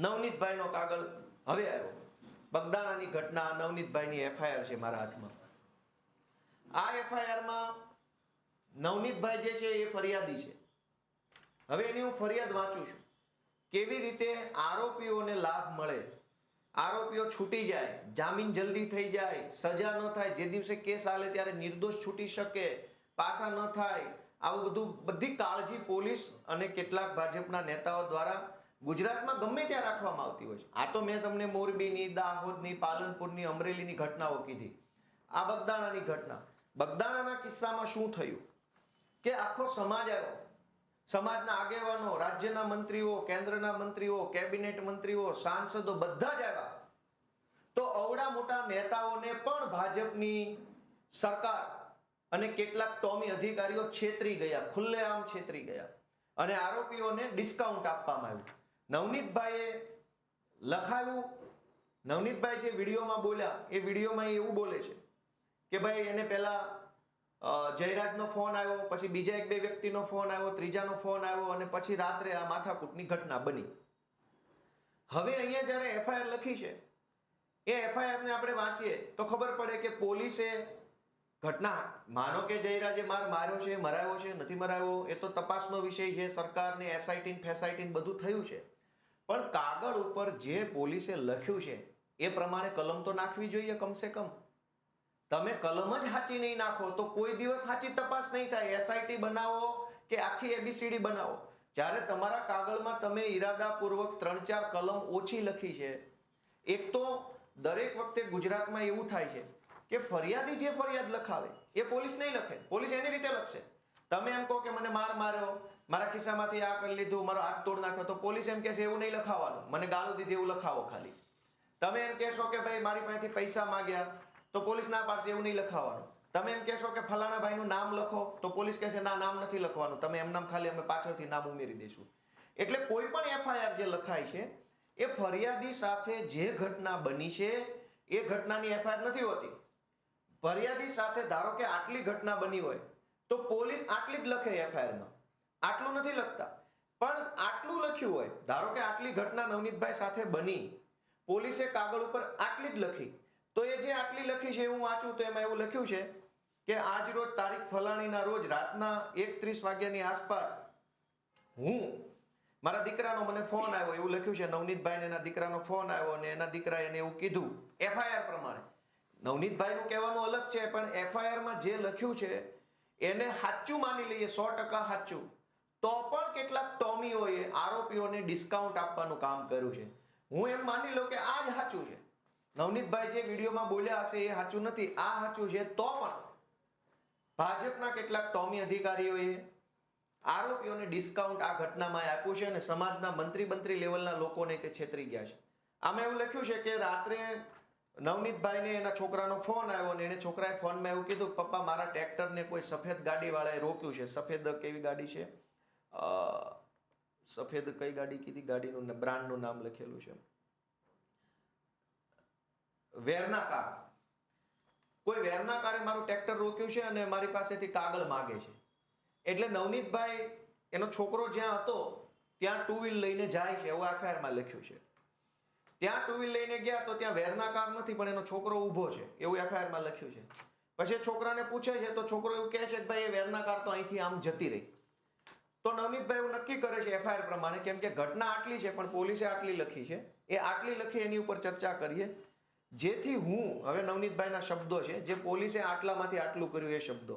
નવનીતભાઈનો કાગળ હવે આવ્યો. બગદાણાની ઘટના, નવનીતભાઈની એફઆઈઆર છે મારા હાથમાં. આ એફઆઈઆરમાં નવનીતભાઈ જે છે એ ફરિયાદી છે. હવે એની હું ફરિયાદ વાંચું છું. કેવી રીતે આરોપીઓને લાભ મળે, આરોપીઓ છૂટી જાય, જામીન જલ્દી થઈ જાય, સજા ન થાય, જે દિવસે કેસ હાલે ત્યારે નિર્દોષ છૂટી શકે, પાસા ન થાય, આવું બધું બધી કાળજી પોલીસ અને કેટલાક ભાજપના નેતાઓ દ્વારા ગુજરાતમાં ગમે ત્યાં રાખવામાં આવતી હોય છે. આ તો મેં તમને મોરબીની, દાહોદની, પાલનપુરની, અમરેલીની ઘટનાઓ કીધી. આ બગદાણાની ઘટના. બગદાણાના કિસ્સામાં શું થયું કે આખો સમાજ આવ્યો, સમાજના આગેવાનો, રાજ્યના મંત્રીઓ, કેન્દ્રના મંત્રીઓ, કેબિનેટ મંત્રીઓ, સાંસદો બધા જ આવ્યા. તો અવડા મોટા નેતાઓને પણ ભાજપની સરકાર અને કેટલાક ટોમી અધિકારીઓ છેતરી ગયા, ખુલ્લેઆમ છેતરી ગયા અને આરોપીઓને ડિસ્કાઉન્ટ આપવામાં આવ્યું. નવનીતભાઈએ લખાયું, નવનીતભાઈ જે વિડીયોમાં બોલ્યા એ વિડીયોમાં એવું બોલે છે કે ભાઈ એને પહેલા જયરાજનો ફોન આવ્યો, પછી બીજા એક બે વ્યક્તિનો ફોન આવ્યો, ત્રીજાનો ફોન આવ્યો અને પછી રાત્રે આ માથાકૂટની ઘટના બની. હવે અહીંયા જ્યારે એફઆઈઆર લખી છે એ એફઆઈઆરને આપણે વાંચીએ તો ખબર પડે કે પોલીસે ઘટના, માનો કે જયરાજે માર્યો છે, મરાયો છે, નથી મરાયો, એ તો તપાસનો વિષય છે. સરકારને એસઆઈટી ફેસઆઈટી બધું થયું છે, પણ કાગળ ઉપર જે પોલીસે લખ્યું છે એ પ્રમાણે કલમ તો નાખવી જોઈએ કમસે કમ. તમે કલમ જ સાચી નહીં નાખો તો કોઈ દિવસ સાચી તપાસ નહીં થાય. એસઆઈટી બનાવો કે આખી એબીસીડી બનાવો, જ્યારે તમારા કાગળમાં તમે ઈરાદાપૂર્વક 3-4 કલમ ઓછી લખી છે. એક તો દરેક વખતે ગુજરાતમાં એવું થાય છે કે ફરિયાદી જે ફરિયાદ લખાવે એ પોલીસ નહીં લખે, પોલીસ એની રીતે લખશે. તમે એમ કહો કે મને માર્યો, મારા ખિસ્સામાંથી આ કરી લીધું, મારો હાથ તોડ નાખ્યો, તો પોલીસ એમ કહેશે એવું નહીં લખાવવાનું, મને ગાળો દીધી એવું લખાવો ખાલી. તમે એમ કહેશો કે ભાઈ મારી પાસેથી પૈસા માંગ્યા તો પોલીસ ના પાડશે, એવું નહીં લખાવવાનું. તમે એમ કહેશો કે ફલાણા ભાઈનું નામ લખો તો પોલીસ કહેશે ના, નામ નથી લખવાનું, તમે એમ નામ ખાલી અમે પાછળથી નામ ઉમેરી દઈશું. એટલે કોઈ પણ એફઆઈઆર જે લખાય છે એ ફરિયાદી સાથે જે ઘટના બની છે એ ઘટનાની એફઆઈઆર નથી હોતી. ફરિયાદી સાથે ધારો કે આટલી ઘટના બની હોય તો પોલીસ આટલી જ લખે એફઆઈઆરમાં, આટલું નથી લખતા. પણ આટલું લખ્યું હોય, ધારો કે આટલી ઘટના નવનીતભાઈ સાથે બની, પોલીસે કાગળ ઉપર આટલી જ લખી, તો એ જે આટલી લખી છે હું વાંચું તો એમાં એવું લખ્યું છે કે આજ રોજ તારીખ ફલાણીના રોજ રાતના 1:30 વાગ્યાની આસપાસ હું, મારા દીકરાનો મને ફોન આવ્યો, એવું લખ્યું છે. નવનીતભાઈને એના દીકરાનો ફોન આવ્યો અને એના દીકરાએ એને એવું કીધું એફઆઈઆર પ્રમાણે. નવનીતભાઈનું કહેવાનું અલગ છે, પણ એફઆઈઆરમાં જે લખ્યું છે એને સાચું માની લઈએ, 100% સાચું, તો પણ કેટલાક ટોમીઓએ આરોપીઓને ડિસ્કાઉન્ટ આપવાનું કામ કર્યું છે. હું એમ માની લઉં કે આ જ સાચું છે. નવનીતભાઈ જે વિડીયોમાં બોલ્યા હશે એ સાચું નથી, આ સાચું છે, તો પણ ભાજપના કેટલાક ટોમી અધિકારીઓએ આરોપીઓને ડિસ્કાઉન્ટ આ ઘટનામાં આપ્યું છે અને સમાજના મંત્રી લેવલના લોકોને તે છેતરી ગયા છે. આમાં એવું લખ્યું છે કે રાત્રે નવનીતભાઈને એના છોકરાનો ફોન આવ્યો અને એને છોકરાએ ફોનમાં એવું કીધું પપ્પા મારા ટ્રેક્ટરને કોઈ સફેદ ગાડીવાળાએ રોક્યું છે. સફેદ કેવી ગાડી છે, સફેદ કઈ ગાડી કીધી, ગાડીનું બ્રાન્ડનું નામ લખેલું છે, વેરના કાર. કોઈ વેરના કારે મારું ટ્રેક્ટર રોક્યું છે અને મારી પાસેથી કાગળ માગે છે. એટલે નવનીતભાઈ એનો છોકરો જ્યાં હતો ત્યાં ટુ વ્હીલ લઈને જાય છે, એવું એફઆઈઆરમાં લખ્યું છે. ત્યાં ટુ વ્હીલ લઈને ગયા તો ત્યાં વેરના કાર નથી, પણ એનો છોકરો ઊભો છે, એવું એફઆઈઆરમાં લખ્યું છે. પછી છોકરાને પૂછે છે તો છોકરો એવું કહે છે કે ભાઈ એ વેરના કાર તો અહીંથી આમ જતી રહી. તો નવનીતભાઈ એવું નક્કી કરે છે એફઆઈઆર પ્રમાણે, કેમ કે ઘટના આટલી છે પણ પોલીસે આટલી લખી છે, એ આટલી લખી એની ઉપર ચર્ચા કરીએ. જેથી હું, હવે નવનીતભાઈના શબ્દો છે, જે પોલીસે આટલામાંથી આટલું કર્યું એ શબ્દો,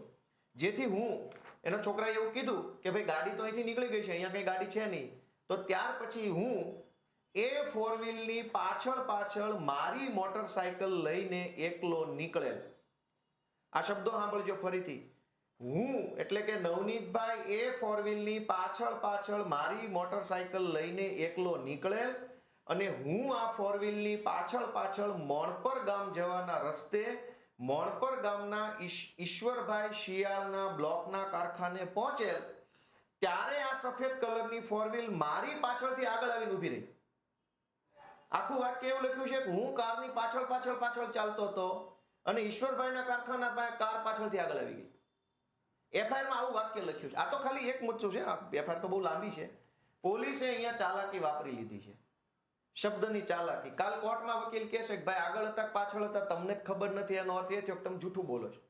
જેથી હું, એનો છોકરાએ એવું કીધું કે ભાઈ ગાડી તો અહીંથી નીકળી ગઈ છે, અહીંયા કઈ ગાડી છે નહીં, તો ત્યાર પછી હું એ 4 વ્હીલની પાછળ મારી મોટરસાયકલ લઈને એકલો નીકળેલ. આ શબ્દો સાંભળજો ફરીથી. હું એટલે કે નવનીતભાઈ એ 4 વ્હીલની પાછળ મારી મોટરસાયકલ લઈને એકલો નીકળેલ અને હું આ 4 વ્હીલની પાછળ મોણપર ગામ જવાના રસ્તે મોણપર ગામના ઈશ્વરભાઈ શિયાળના બ્લોકના કારખાને પહોંચેલ ત્યારે આ સફેદ કલરની 4 વ્હીલ મારી પાછળથી આગળ આવીને ઊભી રહી. આખું વાક્ય એવું લખ્યું છે કે હું કારની પાછળ ચાલતો હતો અને ઈશ્વરભાઈના કારખાના પાસે કાર પાછળથી આગળ આવી ગઈ. એફઆઈઆરમાં આવું વાક્ય લખ્યું છે. આ તો ખાલી એક મુદ્દો છે, એફઆઈઆર તો બહુ લાંબી છે. પોલીસે અહીંયા ચાલાકી વાપરી લીધી છે. શબ્દની ચાલાકી. કાલ કોર્ટમાં વકીલ કહેશે કે ભાઈ આગળ હતા પાછળ હતા તમને જ ખબર નથી, એનો અર્થ એ થયો કે તમે જૂઠું બોલો છો.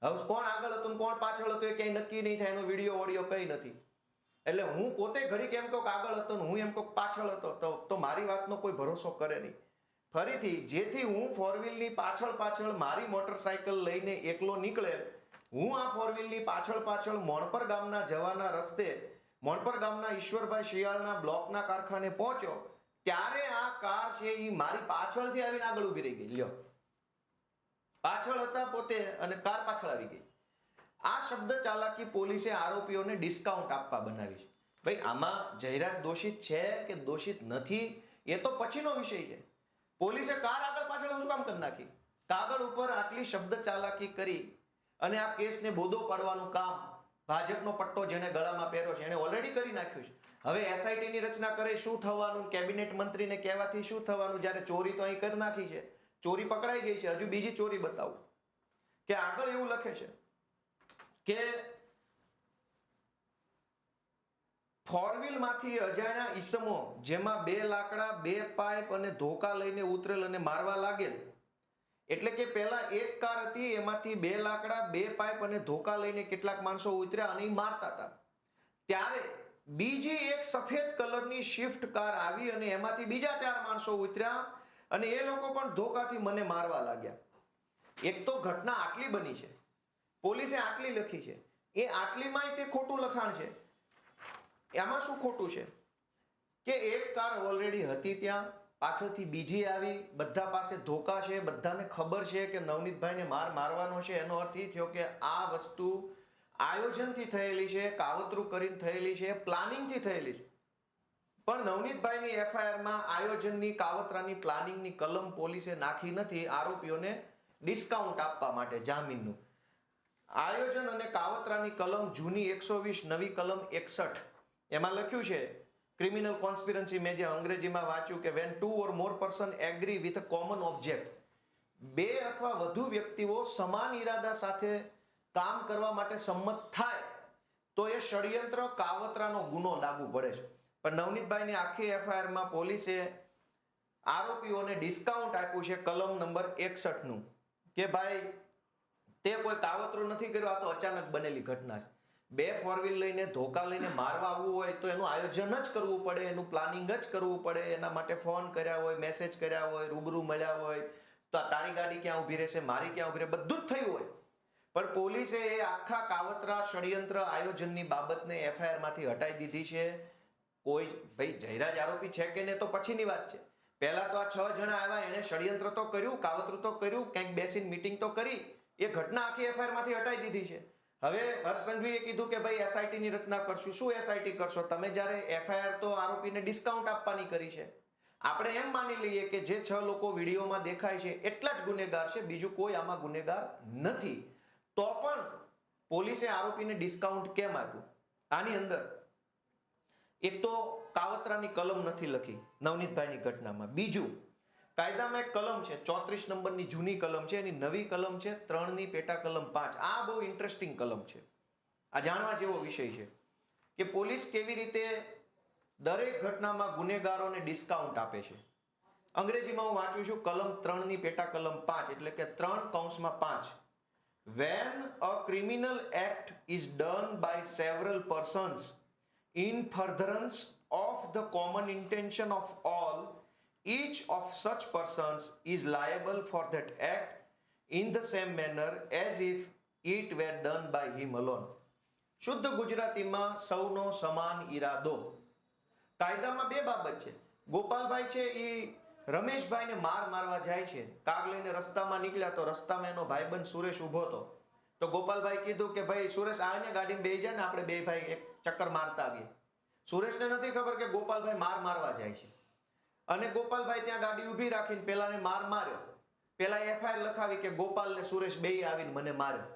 હવે કોણ આગળ હતું કોણ પાછળ હતું એ ક્યાંય નક્કી નહીં થાય, એનો વિડીયો ઓડિયો કઈ નથી. એટલે હું પોતે ઘડીક એમ કહું કે આગળ હતો ને હું એમ કહું પાછળ હતો તો મારી વાતનો કોઈ ભરોસો કરે નહીં. ફરીથી જેથી હું ફોર વ્હીલની પાછળ મારી મોટરસાયકલ લઈને એકલો નીકળે, હું આ ફોર વ્હીલની પાછળ મોણપર ગામના જવાના રસ્તે મોણપર ગામના ઈશ્વરભાઈ શિયાળના બ્લોકના કારખાને પહોંચ્યો ત્યારે આ કાર છે એ મારી પાછળથી આવીને આગળ ઊભી રહી ગઈ. લ્યો, પાછળ હતા પોતે અને કાર પાછળ આવી ગઈ. આ શબ્દ ચાલાકી પોલીસે આરોપીઓને ડિસ્કાઉન્ટ આપવા બનાવી છે. ભાઈ આમાં જયરાજ દોષિત છે કે દોષિત નથી એ તો પછીનો વિષય છે. પોલીસે કાર આગળ પાછળ શું કામ કરી નાખી? કાગળ ઉપર આટલી શબ્દ ચાલાકી કરી અને આ કેસને બોદો પાડવાનું કામ ભાજપનો પટ્ટો જેને ગળામાં પહેર્યો છે એને ઓલરેડી કરી નાખ્યું છે. હવે એસઆઈટી ની રચના કરે શું થવાનું, કેબિનેટ મંત્રીને કહેવાથી શું થવાનું, જ્યારે ચોરી તો અહીં કરી નાખી છે, ચોરી પકડાઈ ગઈ છે, હજુ બીજી ચોરી બતાવું કે આગળ એવું લખે છે કે ફોર વ્હીલ માંથી અજાણ્યા ઈસમો જેમાં 2 લાકડા 2 પાઇપ અને ધોકા લઈને ઉતરેલ અને મારવા લાગેલ. એટલે કે પહેલા એક કાર હતી એમાંથી 2 લાકડા 2 પાઇપ અને ધોકા લઈને કેટલાક માણસો ઉતર્યા અને મારતા હતા. ત્યારે બીજી એક સફેદ કલરની સ્વિફ્ટ કાર આવી અને એમાંથી બીજા 4 માણસો ઉતર્યા અને એ લોકો પણ ધોકાથી મને મારવા લાગ્યા. એક તો ઘટના આટલી બની છે, પોલીસે આટલી લખી છે, એ આટલીમાં તે ખોટું લખાણ છે. એમાં શું ખોટું છે કે એક કાર ઓલરેડી હતી ત્યાં, પાછળથી બીજી આવી, બધા પાસે ધોકા છે, બધાને ખબર છે કે નવનીતભાઈને મારવાનો છે. એનો અર્થ એ થયો કે આ વસ્તુ આયોજનથી થયેલી છે, કાવતરું કરીને થયેલી છે, પ્લાનિંગથી થયેલી છે. પણ નવનીતભાઈની એફઆઈઆરમાં આયોજનની, કાવતરાની, પ્લાનિંગની કલમ પોલીસે નાખી નથી આરોપીઓને ડિસ્કાઉન્ટ આપવા માટે જામીનનું. આયોજન અને કાવતરાની કલમ જૂની 120, નવી કલમ 61, એમાં લખ્યું છે ક્રિમિનલ કોન્સ્પિરન્સી. મેં જે અંગ્રેજીમાં વાંચ્યું કે when 2 or more person agree with a common object, 2 અથવા વધુ વ્યક્તિઓ સમાન ઈરાદા સાથે કામ કરવા માટે સંમત થાય તો એ ષડયંત્ર કાવતરાનો ગુનો લાગુ પડે છે. પણ નવનીતભાઈની આખી એફઆઈઆરમાં પોલીસે આરોપીઓને ડિસ્કાઉન્ટ આપ્યું છે કલમ નંબર 61 નું કે ભાઈ તે કોઈ કાવતરું નથી કર્યું, આ તો અચાનક બનેલી ઘટના છે. 2 ફોર વ્હીલ લઈને ધોકા લઈને મારવા આવવું હોય તો એનું આયોજન જ કરવું પડે, એનું પ્લાનિંગ જ કરવું પડે, એના માટે ફોન કર્યા હોય, મેસેજ કર્યા હોય, રૂબરૂ મળ્યા હોય, તો તારી ગાડી ક્યાં ઊભી રહેશે, મારી ક્યાં ઊભી રહે, બધું જ થયું હોય. પણ પોલીસે એ આખા કાવતરા, ષડયંત્ર, આયોજનની બાબતને એફઆઈઆર માંથી હટાવી દીધી છે. કોઈ ભાઈ જયરાજ આરોપી છે કે નહીં તો પછીની વાત છે. પહેલા તો આ 6 જણા આવ્યા, એને ષડયંત્ર તો કર્યું, કાવતરું તો કર્યું, ક્યાંક બેસીને મીટિંગ તો કરી, એ ઘટના આખી એફઆઈઆર માંથી હટાવી દીધી છે. હવે હર્ષ સંઘવીએ કીધું કે ભાઈ એસઆઈટી ની રચના કરશું. શું એસઆઈટી કરશો તમે? જ્યારે એફઆઈઆર તો આરોપીને ડિસ્કાઉન્ટ આપવાની કરી છે. આપણે એમ માની લઈએ કે જે 6 લોકો વિડીયોમાં દેખાય છે એટલા જ ગુનેગાર છે, બીજું કોઈ આમાં ગુનેગાર નથી. તો પણ પોલીસે આરોપીને ડિસ્કાઉન્ટ કેમ આપ્યું? આની અંદર એક તો કાવતરાની કલમ નથી લખી નવનીતભાઈની ઘટનામાં. બીજું, કાયદામાં એક કલમ છે 34 નંબરની જૂની કલમ છે, એની નવી કલમ છે 3 ની પેટા કલમ 5. આ બહુ ઇન્ટરેસ્ટિંગ કલમ છે, આ જાણવા જેવો વિષય છે કે પોલીસ કેવી રીતે દરેક ઘટનામાં ગુનેગારોને ડિસ્કાઉન્ટ આપે છે. અંગ્રેજીમાં હું વાંચું છું કલમ 3 ની પેટા કલમ 5 એટલે કે 3(5). When a criminal act is done by several persons in furtherance of the common intention of all, each of such persons is liable for that act in the same manner as if it were done by him alone. શુદ્ધ ગુજરાતીમાં સૌનો સમાન ઈરાદો. કાયદામાં 2 બાબત છે. ગોપાલભાઈ છે એ રમેશભાઈને મારવા જાય છે, કાર લઈને રસ્તામાં નીકળ્યા તો રસ્તામાં એનો ભાઈબંધ સુરેશ ઊભો હતો. તો ગોપાલભાઈ કીધું કે ભાઈ સુરેશ આવીને ગાડીમાં બેસી જાય ને આપણે 2 ભાઈ એક ચક્કર મારતા આવીએ. સુરેશને નથી ખબર કે ગોપાલભાઈ મારવા જાય છે અને ગોપાલભાઈ ત્યાં ગાડી ઊભી રાખીને પેલાને માર્યો. પેલા એફઆઈઆર લખાવી કે ગોપાલ ને સુરેશ બેય આવીને મને માર્યો.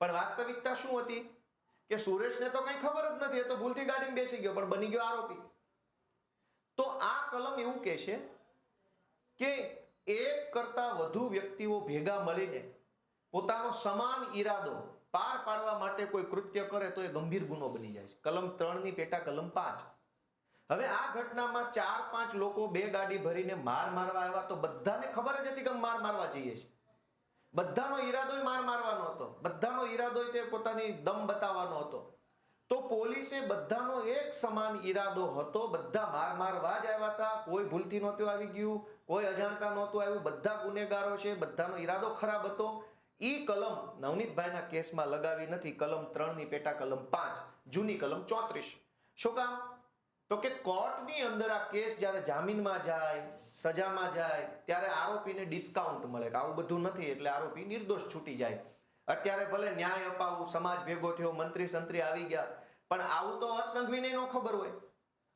પણ વાસ્તવિકતા શું હતી કે સુરેશને તો કઈ ખબર જ નથી, એ તો ભૂલથી ગાડીમાં બેસી ગયો પણ બની ગયો આરોપી. તો આ કલમ એવું કહે છે કે એક કરતા વધુ વ્યક્તિઓ ભેગા મળીને પોતાનો સમાન ઈરાદો પાર પાડવા માટે કોઈ કૃત્ય કરે તો એ ગંભીર ગુનો બની જાય છે. કલમ 3 ની પેટા કલમ 5. હવે આ ઘટનામાં 4-5 લોકો બે ગાડી ભરીને માર મારવા આવ્યા તો બધાને ખબર જ હતી કે માર મારવા જઈએ છે. બધાનો ઈરાદો માર મારવાનો હતો, બધાનો ઈરાદો તે પોતાની દમ બતાવવાનો હતો. તો પોલીસે બધાનો એક સમાન ઈરાદો હતો, બધા માર મારવા જ આવ્યા હતા. કોઈ ભૂલથી નહોતું આવી ગયું, કોઈ અજાણતા નહોતું આવ્યું, બધા ગુનેગારો છે, બધાનો ઈરાદો ખરાબ હતો. ઈ કલમ નવનીતભાઈના કેસમાં લગાવી નથી, કલમ 3 ની પેટા કલમ 5, જૂની કલમ 34. શું કામ? તો કે કોર્ટની અંદર આ કેસ જ્યારે જામીનમાં જાય, સજામાં જાય, ત્યારે આરોપીને ડિસ્કાઉન્ટ મળે કે આવું બધું નથી એટલે આરોપી નિર્દોષ છૂટી જાય. અત્યારે ભલે ન્યાય અપાવું, સમાજ ભેગો થયો, મંત્રી સંત્રી આવી ગયા, પણ આવું તો હર્ષસંઘવીને ન ખબર હોય,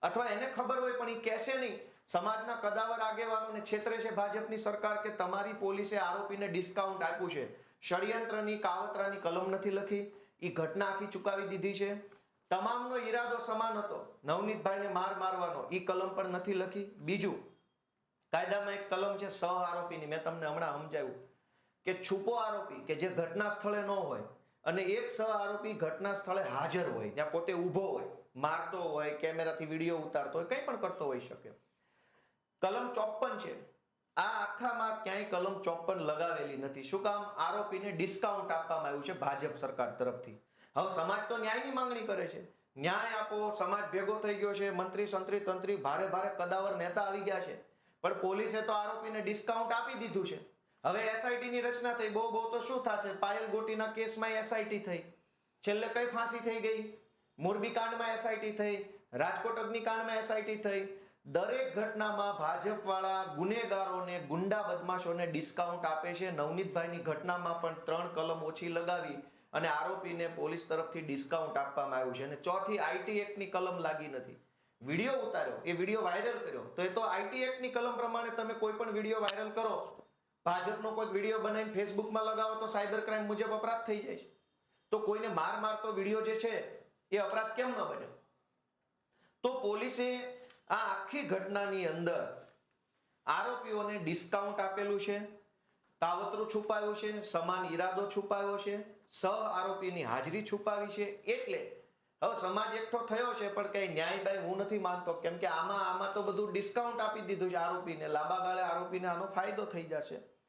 અથવા એને ખબર હોય પણ એ કહેશે નહીં. સમાજના કદાવર આગેવાનોને છેતરે છે ભાજપની સરકાર કે તમારી પોલીસે આરોપીને ડિસ્કાઉન્ટ આપ્યું છે. ષડયંત્રની કાવતરાની કલમ નથી લખી, એ ઘટના આખી ચુકાવી દીધી છે. તમામનો ઈરાદો સમાન હતો, નવનીતભાઈને માર મારવાનો, એ કલમ પણ નથી લખી. બીજું, કાયદામાં એક કલમ છે સહ આરોપીની, મેં તમને હમણાં સમજાવ્યું કે છુપો આરોપી કે જે ઘટના સ્થળે ન હોય અને એક સહ આરોપી ઘટના સ્થળે હાજર હોય, ત્યાં પોતે ઊભો હોય, મારતો હોય, કેમેરાથી વિડીયો ઉતારતો હોય, કંઈ પણ કરતો હોઈ શકે. કલમ 54 છે. આ આખામાં ક્યાંય કલમ 54 લગાવેલી નથી. શું કામ? આરોપીને ડિસ્કાઉન્ટ આપવામાં આવ્યું છે ભાજપ સરકાર તરફથી. હવે સમાજ તો ન્યાયની માંગણી કરે છે, ન્યાય આપો, સમાજ ભેગો થઈ ગયો છે, મંત્રી સંત્રી તંત્રી ભારે ભારે કદાવર નેતા આવી ગયા છે, પણ પોલીસે તો આરોપીને ડિસ્કાઉન્ટ આપી દીધું છે. હવે એસઆઈટી ની રચના થઈ, બહુ તો શું થશે? પાયલ ગોટીના કેસમાં એસઆઈટી થઈ, છેલ્લે કઈ ફાંસી થઈ ગઈ, મોરબી કાંડમાં એસઆઈટી થઈ, રાજકોટ અગ્નિકાંડમાં એસઆઈટી થઈ. દરેક ઘટનામાં ભાજપ વાળા ગુનેગારોને, ગુંડા બદમાશોને ડિસ્કાઉન્ટ આપે છે. નવનીતભાઈની ઘટનામાં પણ 3 કલમ ઓછી લગાવી અને આરોપીને પોલીસ તરફથી ડિસ્કાઉન્ટ આપવામાં આવ્યું છે. અને ચોથી આઈટી એક્ટની કલમ લાગી નથી. વિડીયો ઉતાર્યો, એ વિડીયો વાયરલ કર્યો, તો એ તો આઈટી એક્ટની કલમ પ્રમાણે તમે કોઈ પણ વિડીયો વાયરલ કરો, ભાજપનો કોઈ વિડીયો બનાવીને ફેસબુકમાં લગાવો તો સાયબર ક્રાઇમ મુજબ અપરાધ થઈ જાય છે. તો કોઈને માર મારતો વિડીયો જે છે એ અપરાધ કેમ ન બને? તો પોલીસે આ આખી ઘટનાની અંદર આરોપીઓને ડિસ્કાઉન્ટ આપેલું છે, કાવતરું છુપાવ્યું છે, સમાન ઈરાદો છુપાવ્યો છે, સહ આરોપીની હાજરી છુપાવી છે. એટલે હવે સમાજ એકઠો થયો છે, પણ કઈ ન્યાયભાઈ હું નથી માનતો, કેમ કે આમાં તો બધું ડિસ્કાઉન્ટ આપી દીધું છે આરોપીને. લાંબા ગાળે આરોપીને આનો ફાયદો થઈ જશે.